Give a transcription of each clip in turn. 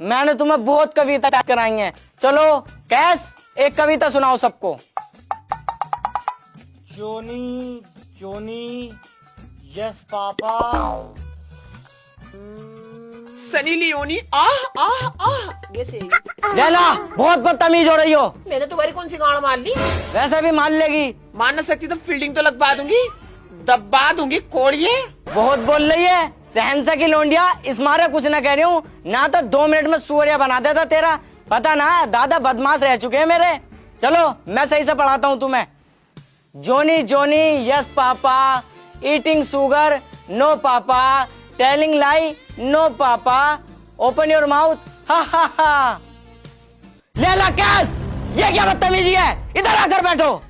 मैंने तुम्हें बहुत कविता याद कराई हैं। चलो कैस, एक कविता सुनाओ सबको। जोनी Johnny yes papa. Sunny Leone ah ah ah. ये सही। लैला बहुत बदतमीज हो रही हो। मैंने तुम्हारी कौन सी गाड़ मार ली? वैसे भी मान लेगी। मान न सकती तो फील्डिंग तो लगवा दूंगी, दबा दूंगी कोड़िए। बहुत बोल रही है सहनसा की लोंडिया। इस मारे कुछ ना कह रही हूँ ना, तो 2 मिनट में सूर्या बना देता तेरा। पता ना दादा बदमाश रह चुके हैं मेरे। चलो मैं सही से पढ़ाता हूँ तुम्हें। Johnny Johnny yes papa, eating sugar no papa, telling lie no papa, open your mouth ha ha हा। लैला कैस, ये क्या बदतमीजी है? इधर आकर बैठो।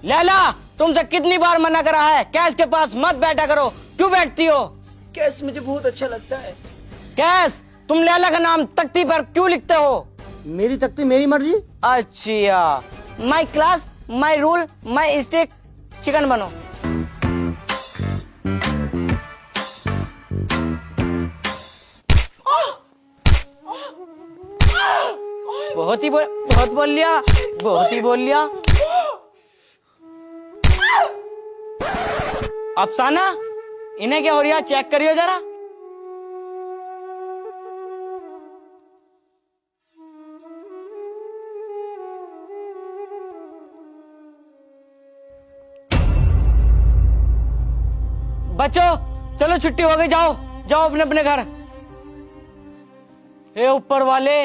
लैला तुमसे कितनी बार मना करा है कैस के पास मत बैठा करो, क्यों बैठती हो? कैस मुझे बहुत अच्छा लगता है। कैस तुम लैला का नाम तख्ती पर क्यों लिखते हो? मेरी तख्ती मेरी मर्जी। अच्छा, my class my rule my stick, chicken बनो। बहुत बोल लिया, बहुत ही बोल लिया। अफसाना इन्हें क्या हो रहा, चेक करियो जरा। बच्चों चलो छुट्टी हो गई, जाओ जाओ अपने अपने घर। हे ऊपर वाले,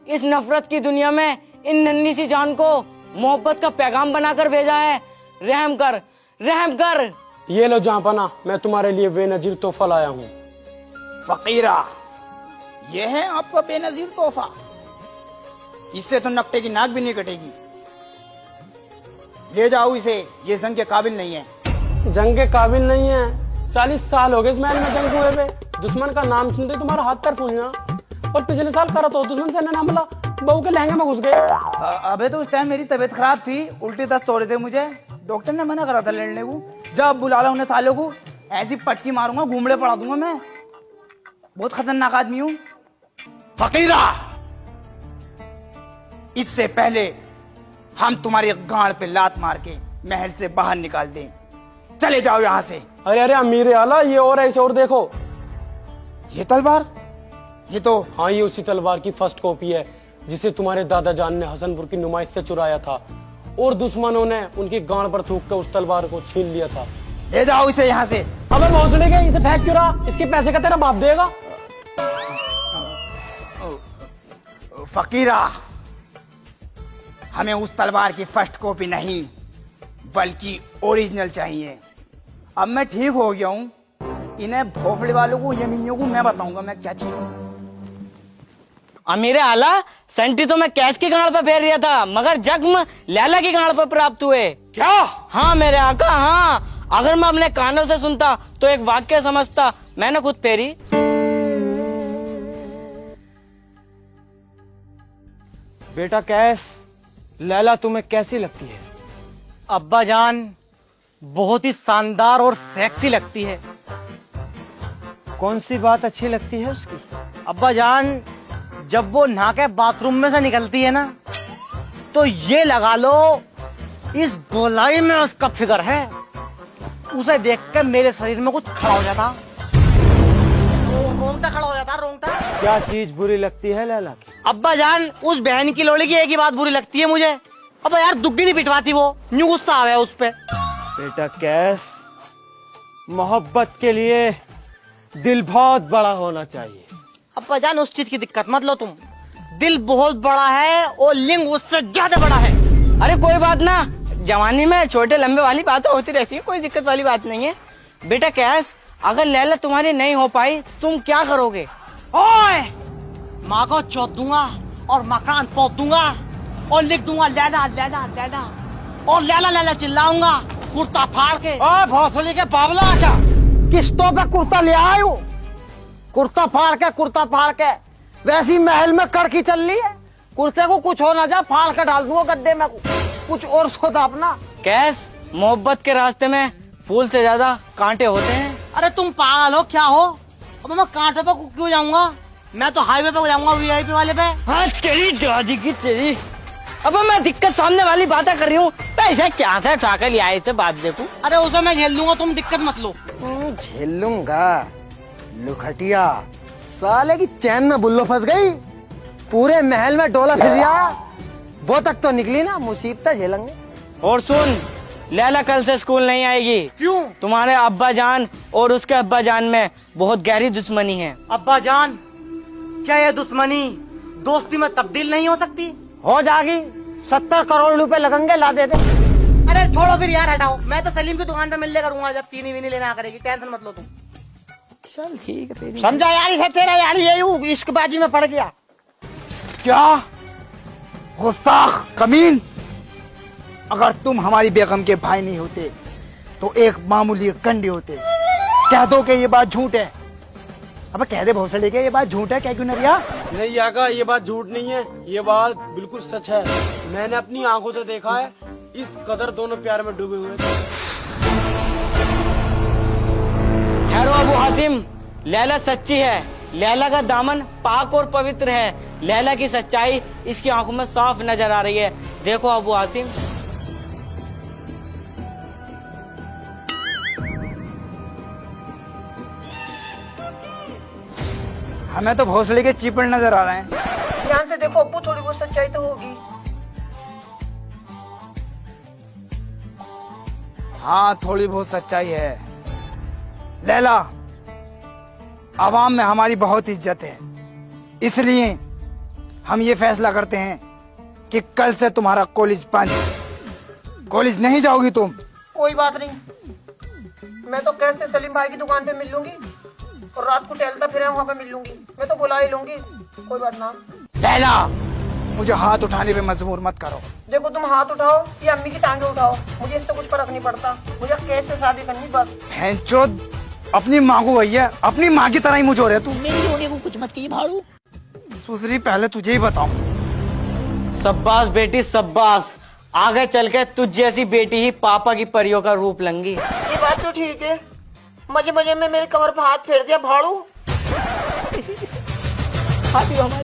इस नफरत की दुनिया में इन नन्ही सी जान को मोहब्बत का पैगाम बनाकर भेजा है। रहम कर, रहम कर। ये लो जहाँपना, मैं तुम्हारे लिए बेनजीर तोहफा लाया हूँ। फकीरा, ये है आपका बेनजीर तोहफा। इससे तो नकटे की नाक भी नहीं कटेगी। ले जाओ इसे, ये जंग के काबिल नहीं है। जंग के काबिल नहीं है? 40 साल हो गए इस महल में जंग हुए हुए। दुश्मन का नाम सुनते तुम्हारा हाथ पैर फूलना। और पिछले साल करा तो दुश्मन से ना मिला, बहू के लहंगे में घुस गए। अबे तो उस टाइम मेरी तबीयत खराब थी, उल्टे दस्त हो रहे थे मुझे। डॉक्टर ने मना करा था लड़ने को। जब बुला ला उन्हें सालों को, ऐसी पटकी मारूंगा, घूमड़े पड़ा दूंगा मैं। बहुत खतरनाक आदमी हूँ। फकीरा, इससे पहले हम तुम्हारी गांड पे लात मार के महल से बाहर निकाल दें, चले जाओ यहाँ से। अरे अरे अमीर आला, ये और ऐसे और देखो। ये तलवार, ये तो हाँ, ये उसी तलवार की फर्स्ट कॉपी है जिसे तुम्हारे दादा जान ने हसनपुर की नुमाइश से चुराया था, और दुश्मनों ने उनकी गांड पर थूक कर उस तलवार को छीन लिया था। ले जाओ इसे यहाँ से। अबे भोसड़ी के, इसे फेंक क्यों रहा? इसके पैसे का तेरा बाप देगा। फकीरा, हमें उस तलवार की फर्स्ट कॉपी नहीं बल्कि ओरिजिनल चाहिए। अब मैं ठीक हो गया हूँ, इन्हें भोफड़े वालों को, यमीनियों को मैं बताऊंगा मैं क्या चीज हूँ। अमीर आला, सेंटी तो मैं कैस की गांड पर फेर रहा था, मगर जख्म लैला की गांड पर प्राप्त हुए। क्या? हाँ मेरे आका, हाँ। अगर मैं अपने कानों से सुनता तो एक वाक्य समझता, मैंने खुद फेरी। बेटा कैस, लैला तुम्हें कैसी लगती है? अब्बा जान, बहुत ही शानदार और सेक्सी लगती है। कौन सी बात अच्छी लगती है उसकी? अब्बा जान, जब वो नहा के बाथरूम में से निकलती है ना, तो ये लगा लो इस गोलाई में उसका फिगर है। उसे देखकर मेरे शरीर में कुछ खड़ा हो जाता, रोंगटा खड़ा हो जाता, रोंगटा। क्या चीज बुरी लगती है लैला की? अब्बा जान, उस बहन की लोड़ी की एक ही बात बुरी लगती है मुझे। अब यार दुग्गी नहीं पिटवाती वो, न्यू गुस्सा आ गया उस पे। बेटा कैस, मोहब्बत के लिए दिल बहुत बड़ा होना चाहिए। अब्बा जान, उस चीज की दिक्कत मत लो तुम। दिल बहुत बड़ा है और लिंग उससे ज्यादा बड़ा है। अरे कोई बात ना, जवानी में छोटे लंबे वाली बातें होती रहती है, कोई दिक्कत वाली बात नहीं है। बेटा कैस, अगर लैला तुम्हारी नहीं हो पाई, तुम क्या करोगे? ओए, माँ को चौथ दूंगा और मकान पोत दूंगा और लिख दूंगा लैला लैला लैला, और लैला लैला चिल्लाऊंगा कुर्ता फाड़ के। ओए भोसड़ी के बाबला, क्या किस्तों का कुर्ता ले आयो, कुर्ता फाड़ के। वैसी महल में कड़की चल रही है, कुर्ते को कुछ हो ना जा, फाड़ कर डाल दूंगा गड्ढे में। कुछ और सोचा अपना। कैस, मोहब्बत के रास्ते में फूल से ज्यादा कांटे होते हैं। अरे तुम पागल हो क्या हो? अब मैं कांटे पे क्यों जाऊंगा? मैं तो हाईवे पे जाऊंगा, वीआईपी वाले पे। हाँ तेरी दादी की तेरी। अब मैं दिक्कत सामने वाली बातें कर रही हूँ, पैसे क्या से उठा कर ले आए थे बात देखूं। अरे उसे मैं झेल लूंगा, तुम दिक्कत मत लो। झेल लूंगा लुखटिया। साले की चैन में बुल्लो फंस गई, पूरे महल में डोला फिर रहा। वो तक तो निकली ना, मुसीबतें झेलेंगे। और सुन, लैला कल से स्कूल नहीं आएगी। क्यों? तुम्हारे अब्बा जान और उसके अब्बा जान में बहुत गहरी दुश्मनी है। अब्बा जान, क्या ये दुश्मनी दोस्ती में तब्दील नहीं हो सकती? हो जाएगी, 70 करोड़ रुपए लगेंगे, ला दे दे। अरे छोड़ो फिर यार, हटाओ। मैं तो सलीम की दुकान पे मिलने करूंगा जब चीनी वीनी लेना करेगी, टेंशन मत लो तुम। चल ठीक है तेरी। समझा यार, इसे तेरा यार ये इश्कबाजी में पड़ गया। क्या गुस्ताख कमीन, अगर तुम हमारी बेगम के भाई नहीं होते तो एक मामूली कंडे होते। कह दो कि ये बात झूठ है। अब कह दे भोसड़ी के ये बात झूठ है, क्या क्यों नरिया? नहीं आका, ये बात झूठ नहीं है, ये बात बिल्कुल सच है। मैंने अपनी आंखों से देखा है, इस कदर दोनों प्यार में डूबे हुए थे। हैरो अबू हासिम, लैला सच्ची है। लैला का दामन पाक और पवित्र है। लैला की सच्चाई इसकी आंखों में साफ नजर आ रही है। देखो अबू हासिम। हमें तो भोसड़ी के चीपड़ नजर आ रहे हैं। ध्यान से देखो अब्बू, थोड़ी बहुत सच्चाई तो होगी। हाँ थोड़ी बहुत सच्चाई है। लैला, आवाम में हमारी बहुत इज्जत है, इसलिए हम ये फैसला करते हैं कि कल से तुम्हारा कॉलेज बंद। कॉलेज नहीं जाओगी तुम। कोई बात नहीं, मैं तो कैसे सलीम भाई की दुकान पे मिल लूंगी और रात को टहलता फिर वहाँ पे मिल लूंगी। मैं तो बुला ही लूंगी, कोई बात ना। लैला, मुझे हाथ उठाने पे मजबूर मत करो। देखो तुम हाथ उठाओ या अम्मी की टांगे उठाओ, मुझे इससे कुछ फर्क नहीं पड़ता। मुझे कैसे शादी करनी बस। भैंचोद, अपनी माँ को भैया, अपनी माँ की तरह ही मुझे हो रहा है तू। मेरी होने को कुछ मत कहिए भाड़ू। सुसरी, पहले तुझे ही बताऊं। शब्बास बेटी शब्बास, आगे चल के तुझ जैसी बेटी ही पापा की परियों का रूप लेंगी। ये बात तो ठीक है, मजे मजे में मेरे कमर पर हाथ फेर दिया भाड़ू।